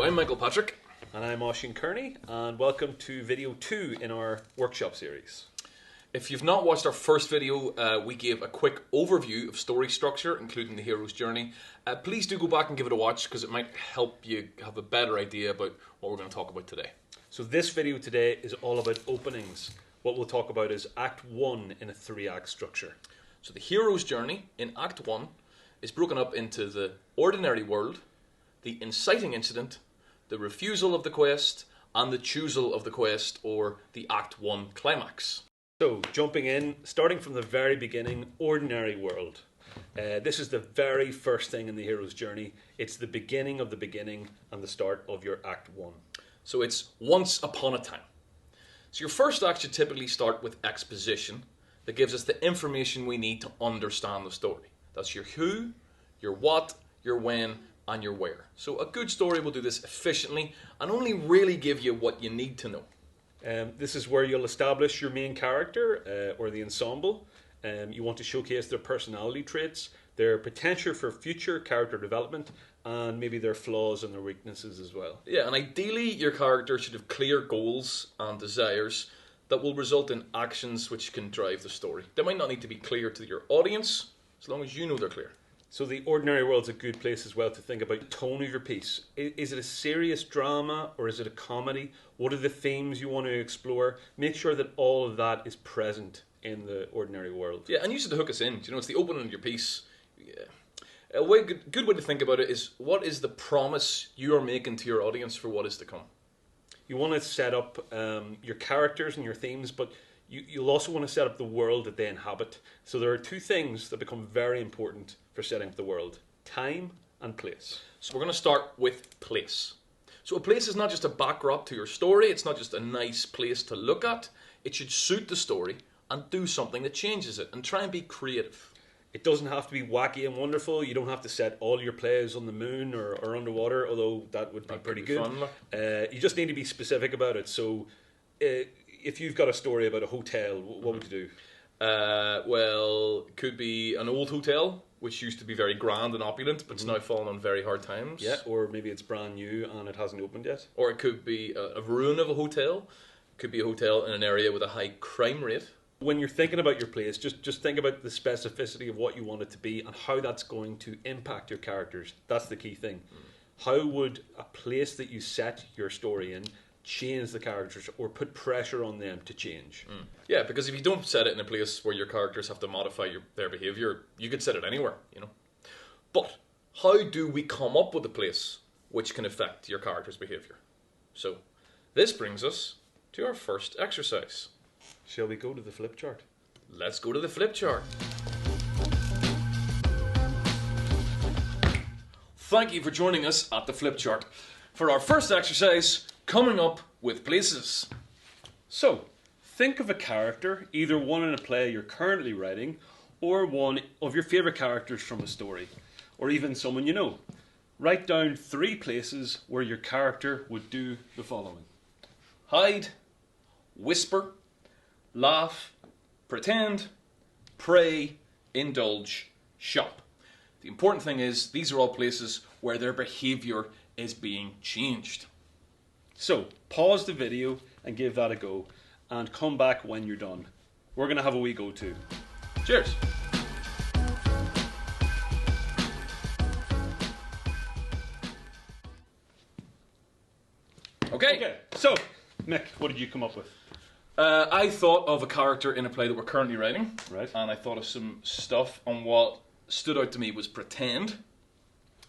I'm Michael Patrick. And I'm Oisín Kearney, and welcome to video 2 in our workshop series. If you've not watched our first video, we gave a quick overview of story structure, including the hero's journey. Please do go back and give it a watch, because it might help you have a better idea about what we're going to talk about today. So this video today is all about openings. What we'll talk about is Act 1 in a 3-act structure. So the hero's journey in Act 1 is broken up into the ordinary world, the inciting incident, the refusal of the quest, and the choosal of the quest, or the Act 1 climax. So, jumping in, starting from the very beginning, ordinary world. This is the very first thing in the hero's journey. It's the beginning of the beginning and the start of your Act 1. So it's once upon a time. So your first act should typically start with exposition that gives us the information we need to understand the story. That's your who, your what, your when, and your where. So a good story will do this efficiently and only really give you what you need to know. This is where you'll establish your main character or the ensemble. You want to showcase their personality traits, their potential for future character development, and maybe their flaws and their weaknesses as well. Yeah, and ideally your character should have clear goals and desires that will result in actions which can drive the story. They might not need to be clear to your audience, as long as you know they're clear. So the ordinary world's a good place as well to think about the tone of your piece. Is it a serious drama or is it a comedy? What are the themes you want to explore? Make sure that all of that is present in the ordinary world. Yeah, and use it to hook us in. You know, it's the opening of your piece. Yeah. A good way to think about it is, what is the promise you are making to your audience for what is to come? You want to set up your characters and your themes, but you'll also want to set up the world that they inhabit. So there are two things that become very important for setting up the world: time and place. So we're going to start with place. So a place is not just a backdrop to your story. It's not just a nice place to look at. It should suit the story and do something that changes it, and try and be creative. It doesn't have to be wacky and wonderful. You don't have to set all your plays on the moon or underwater, although that would be pretty good. Fun. You just need to be specific about it. So if you've got a story about a hotel, what would you do? Well, it could be an old hotel, which used to be very grand and opulent, but it's now fallen on very hard times. Yeah, or maybe it's brand new and it hasn't opened yet. Or it could be a ruin of a hotel. It could be a hotel in an area with a high crime rate. When you're thinking about your place, just think about the specificity of what you want it to be and how that's going to impact your characters. That's the key thing. How would a place that you set your story in change the characters or put pressure on them to change? Yeah, because if you don't set it in a place where your characters have to modify their behaviour, you could set it anywhere, you know. But how do we come up with a place which can affect your character's behaviour? So this brings us to our first exercise. Shall we go to the flip chart? Let's go to the flip chart. Thank you for joining us at the flip chart for our first exercise, coming up with places. So, think of a character, either one in a play you're currently writing, or one of your favourite characters from a story, or even someone you know. Write down 3 places where your character would do the following: hide, whisper, laugh, pretend, pray, indulge, shop. The important thing is, these are all places where their behaviour is being changed. So, pause the video and give that a go, and come back when you're done. We're going to have a wee go too. Cheers! Okay. So, Mick, what did you come up with? I thought of a character in a play that we're currently writing. Right. And I thought of some stuff, and what stood out to me was pretend.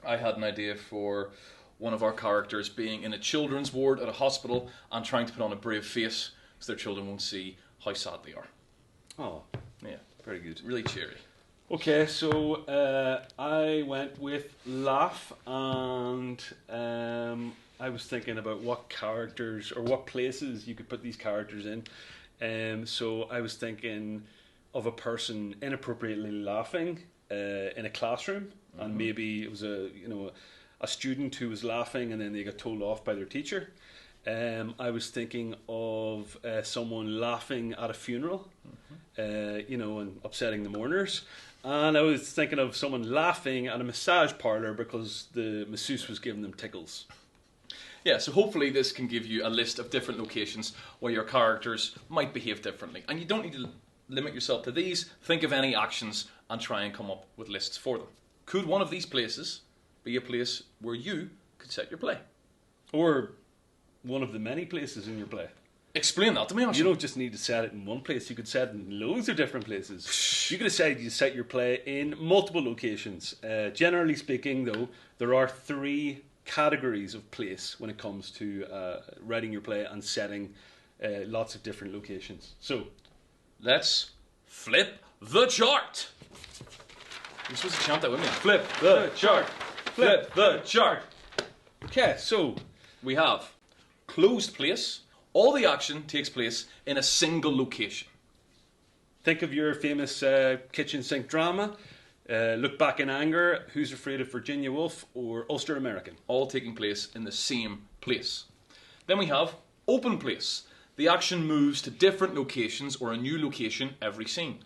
I had an idea for one of our characters being in a children's ward at a hospital and trying to put on a brave face so their children won't see how sad they are. Oh, yeah, very good. Really cheery. Okay, so I went with laugh, and I was thinking about what characters or what places you could put these characters in. So I was thinking of a person inappropriately laughing in a classroom, and maybe it was a student who was laughing and then they got told off by their teacher. I was thinking of someone laughing at a funeral, and upsetting the mourners. And I was thinking of someone laughing at a massage parlour because the masseuse was giving them tickles. Yeah, so hopefully this can give you a list of different locations where your characters might behave differently. And you don't need to limit yourself to these. Think of any actions and try and come up with lists for them. Could one of these places be a place where you could set your play? Or one of the many places in your play. Explain that to me, Oisín. You don't just need to set it in one place. You could set it in loads of different places. You could decide you set your play in multiple locations. Generally speaking, though, there are 3 categories of place when it comes to writing your play and setting lots of different locations. So, let's flip the chart. You're supposed to chant that with me. Flip the chart. Flip the chart. Okay, so we have closed place. All the action takes place in a single location. Think of your famous kitchen sink drama. Look Back in Anger, Who's Afraid of Virginia Woolf, or Ulster American. All taking place in the same place. Then we have open place. The action moves to different locations or a new location every scene.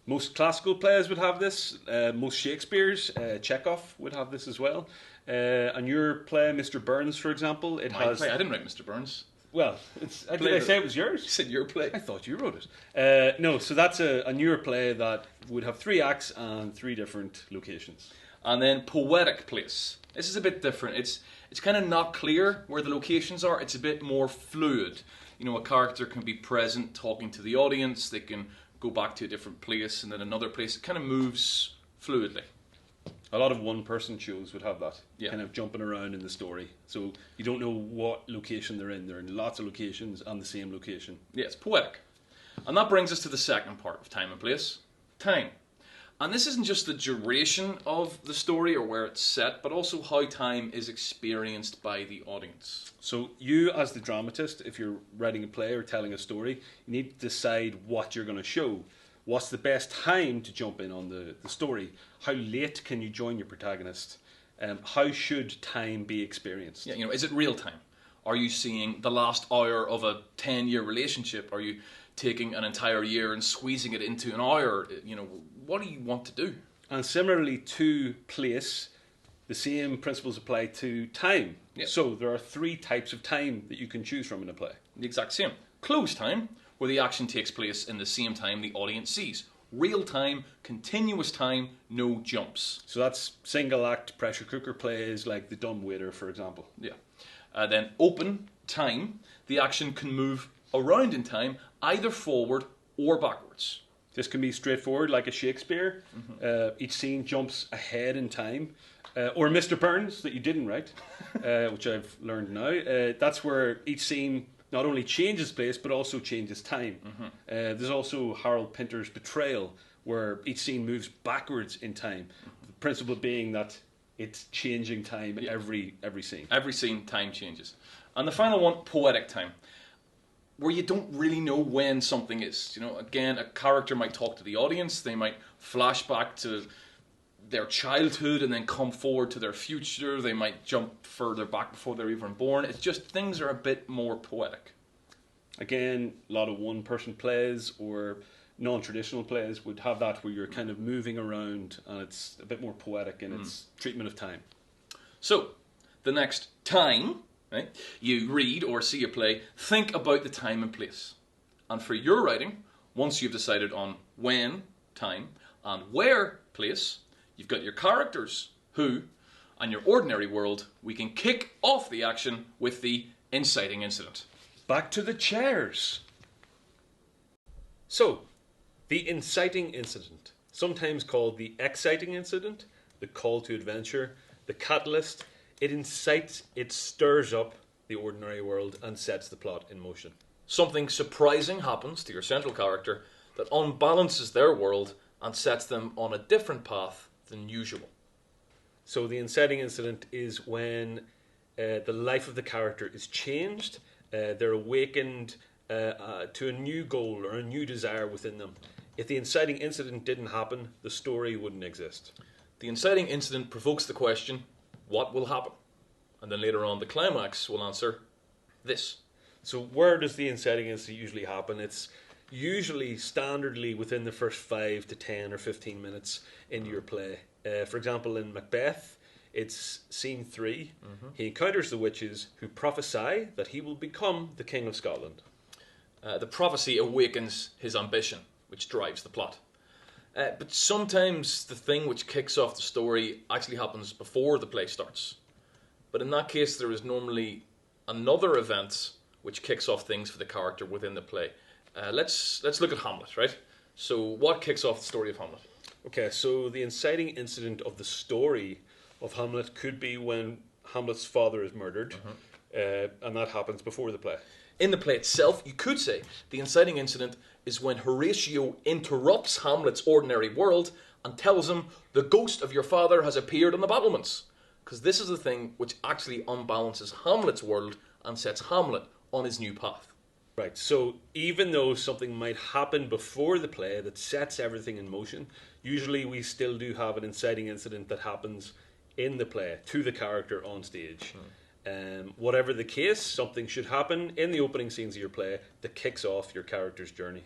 Most classical plays would have this. Most Shakespeare's, Chekhov would have this as well. And your play, Mr. Burns, for example, it My has... play? I didn't write Mr. Burns. Well, did I say it was yours? You said your play. I thought you wrote it. No, so that's a newer play that would have 3 acts and 3 different locations. And then poetic place. This is a bit different. It's kind of not clear where the locations are. It's a bit more fluid. You know, a character can be present talking to the audience. They can go back to a different place and then another place. It kind of moves fluidly. A lot of one-person shows would have that, yeah. Kind of jumping around in the story. So you don't know what location they're in. They're in lots of locations on the same location. Yeah, it's poetic. And that brings us to the second part of time and place. Time. And this isn't just the duration of the story or where it's set, but also how time is experienced by the audience. So you, as the dramatist, if you're writing a play or telling a story, you need to decide what you're going to show. What's the best time to jump in on the story? How late can you join your protagonist? How should time be experienced? Yeah, you know, is it real time? Are you seeing the last hour of a 10-year relationship? Are you taking an entire year and squeezing it into an hour? You know, what do you want to do? And similarly to place, the same principles apply to time. Yep. So there are 3 types of time that you can choose from in a play. The exact same. Closed time, where the action takes place in the same time the audience sees. Real time, continuous time, no jumps. So that's single act pressure cooker plays like The Dumb Waiter, for example. Yeah. Then open time, the action can move around in time, either forward or backwards. This can be straightforward, like a Shakespeare. Each scene jumps ahead in time. Or Mr. Burns, that you didn't write, which I've learned now. That's where each scene not only changes place, but also changes time. There's also Harold Pinter's Betrayal, where each scene moves backwards in time. The principle being that it's changing time in every scene. Every scene, time changes. And the final one, poetic time, where you don't really know when something is. You know, again, a character might talk to the audience, they might flash back to their childhood and then come forward to their future. They might jump further back before they're even born. It's just things are a bit more poetic. Again, a lot of one-person plays or non-traditional plays would have that where you're kind of moving around and it's a bit more poetic in its treatment of time. So, the next time, right, you read or see a play, think about the time and place. And for your writing, once you've decided on when, time, and where, place, you've got your characters, who, and your ordinary world, we can kick off the action with the inciting incident. Back to the chairs. So, the inciting incident, sometimes called the exciting incident, the call to adventure, the catalyst, it incites, it stirs up the ordinary world and sets the plot in motion. Something surprising happens to your central character that unbalances their world and sets them on a different path than usual. So the inciting incident is when the life of the character is changed, they're awakened to a new goal or a new desire within them. If the inciting incident didn't happen, the story wouldn't exist. The inciting incident provokes the question, what will happen? And then later on, the climax will answer this. So where does the inciting incident usually happen? It's usually standardly within the first 5 to 10 or 15 minutes into your play. For example, in Macbeth, It's scene 3. He encounters the witches who prophesy that he will become the King of Scotland. The prophecy awakens his ambition, which drives the plot. But sometimes the thing which kicks off the story actually happens before the play starts. But in that case, there is normally another event which kicks off things for the character within the play. Let's look at Hamlet, right? So what kicks off the story of Hamlet? Okay, so the inciting incident of the story of Hamlet could be when Hamlet's father is murdered, and that happens before the play. In the play itself, you could say the inciting incident is when Horatio interrupts Hamlet's ordinary world and tells him the ghost of your father has appeared on the battlements. Because this is the thing which actually unbalances Hamlet's world and sets Hamlet on his new path. Right, so even though something might happen before the play that sets everything in motion, usually we still do have an inciting incident that happens in the play to the character on stage. Whatever the case, something should happen in the opening scenes of your play that kicks off your character's journey.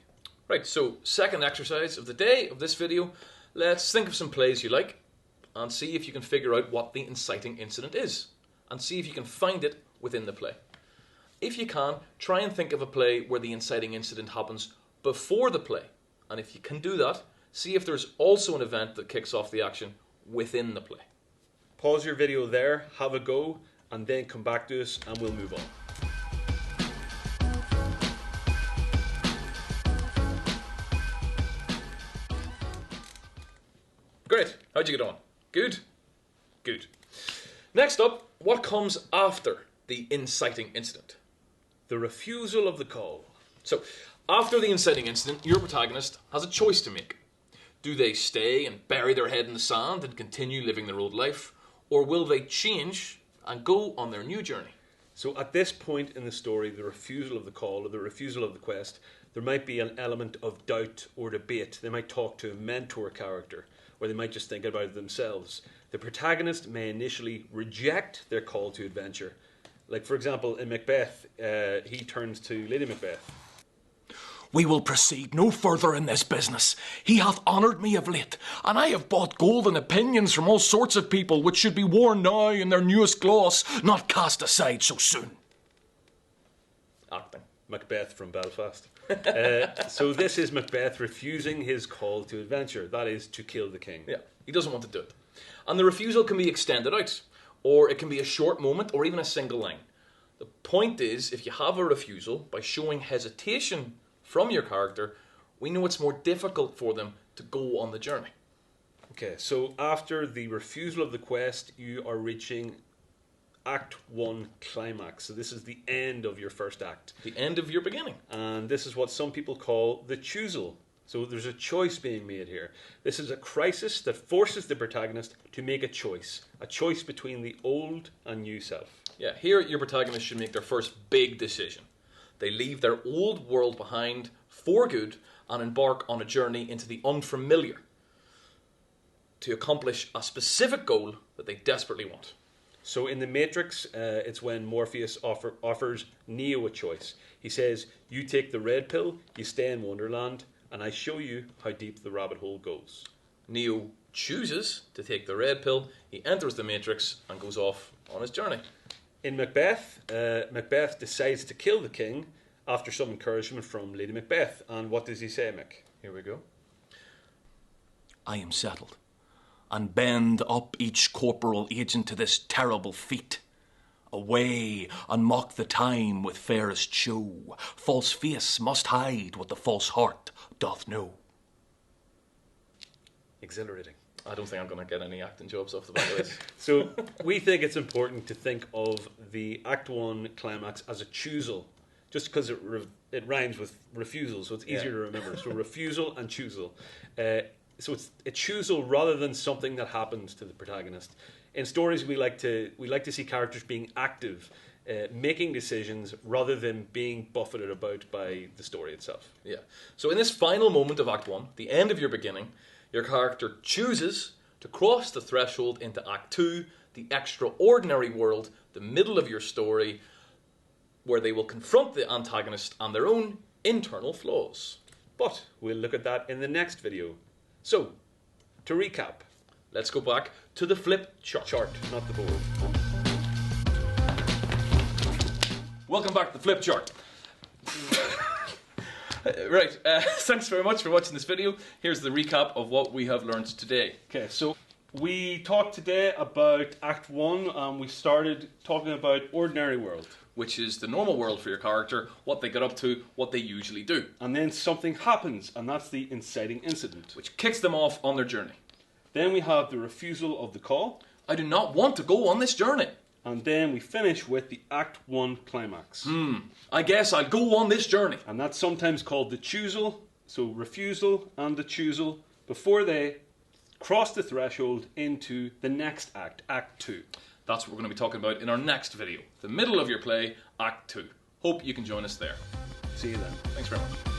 Right, so second exercise of the day of this video, let's think of some plays you like and see if you can figure out what the inciting incident is and see if you can find it within the play. If you can, try and think of a play where the inciting incident happens before the play, and if you can do that, see if there's also an event that kicks off the action within the play. Pause your video there, have a go, and then come back to us and we'll move on. Great, how'd you get on? Good? Good. Next up, what comes after the inciting incident? The refusal of the call. So, after the inciting incident, your protagonist has a choice to make. Do they stay and bury their head in the sand and continue living their old life, or will they change and go on their new journey? So at this point in the story, the refusal of the call or the refusal of the quest, there might be an element of doubt or debate. They might talk to a mentor character, or they might just think about it themselves. The protagonist may initially reject their call to adventure. Like, for example, in Macbeth, he turns to Lady Macbeth. We will proceed no further in this business. He hath honoured me of late, and I have bought golden opinions from all sorts of people, which should be worn now in their newest gloss, not cast aside so soon. Acting. Macbeth from Belfast. So this is Macbeth refusing his call to adventure, that is, to kill the king. Yeah, he doesn't want to do it. And the refusal can be extended out, or it can be a short moment, or even a single line. The point is, if you have a refusal, by showing hesitation from your character, we know it's more difficult for them to go on the journey. Okay, so after the refusal of the quest, you are reaching Act 1 climax. So this is the end of your first act. The end of your beginning. And this is what some people call the choosal. So there's a choice being made here. This is a crisis that forces the protagonist to make a choice between the old and new self. Yeah, here your protagonist should make their first big decision. They leave their old world behind for good and embark on a journey into the unfamiliar to accomplish a specific goal that they desperately want. So in The Matrix, it's when Morpheus offers Neo a choice. He says, you take the red pill, you stay in Wonderland, and I show you how deep the rabbit hole goes. Neo chooses to take the red pill, he enters the Matrix and goes off on his journey. In Macbeth, Macbeth decides to kill the king after some encouragement from Lady Macbeth. And what does he say, Mick? Here we go. I am settled, and bend up each corporal agent to this terrible feat. Away and mock the time with fairest show. False face must hide what the false heart doth know. Exhilarating. I don't think I'm going to get any acting jobs off the back of this. So we think it's important to think of the Act 1 climax as a choosal, just because it rhymes with refusal, so it's easier to remember. So refusal and choosal. So it's a choosal rather than something that happens to the protagonist. In stories, we like to see characters being active, making decisions rather than being buffeted about by the story itself. Yeah. So in this final moment of Act 1, the end of your beginning, your character chooses to cross the threshold into Act 2, the extraordinary world, the middle of your story, where they will confront the antagonist and their own internal flaws. But we'll look at that in the next video. So, to recap. let's go back to the flip chart. Not the board. Welcome back to the flip chart. Right, thanks very much for watching this video. Here's the recap of what we have learned today. Okay, so we talked today about Act 1, and we started talking about Ordinary World. Which is the normal world for your character, what they get up to, what they usually do. And then something happens, and that's the inciting incident. Which kicks them off on their journey. Then we have the refusal of the call. I do not want to go on this journey. And then we finish with the Act 1 climax. I guess I'll go on this journey. And that's sometimes called the choosal. So refusal and the choosal before they cross the threshold into the next act, Act 2. That's what we're going to be talking about in our next video. The middle of your play, Act 2. Hope you can join us there. See you then. Thanks very much.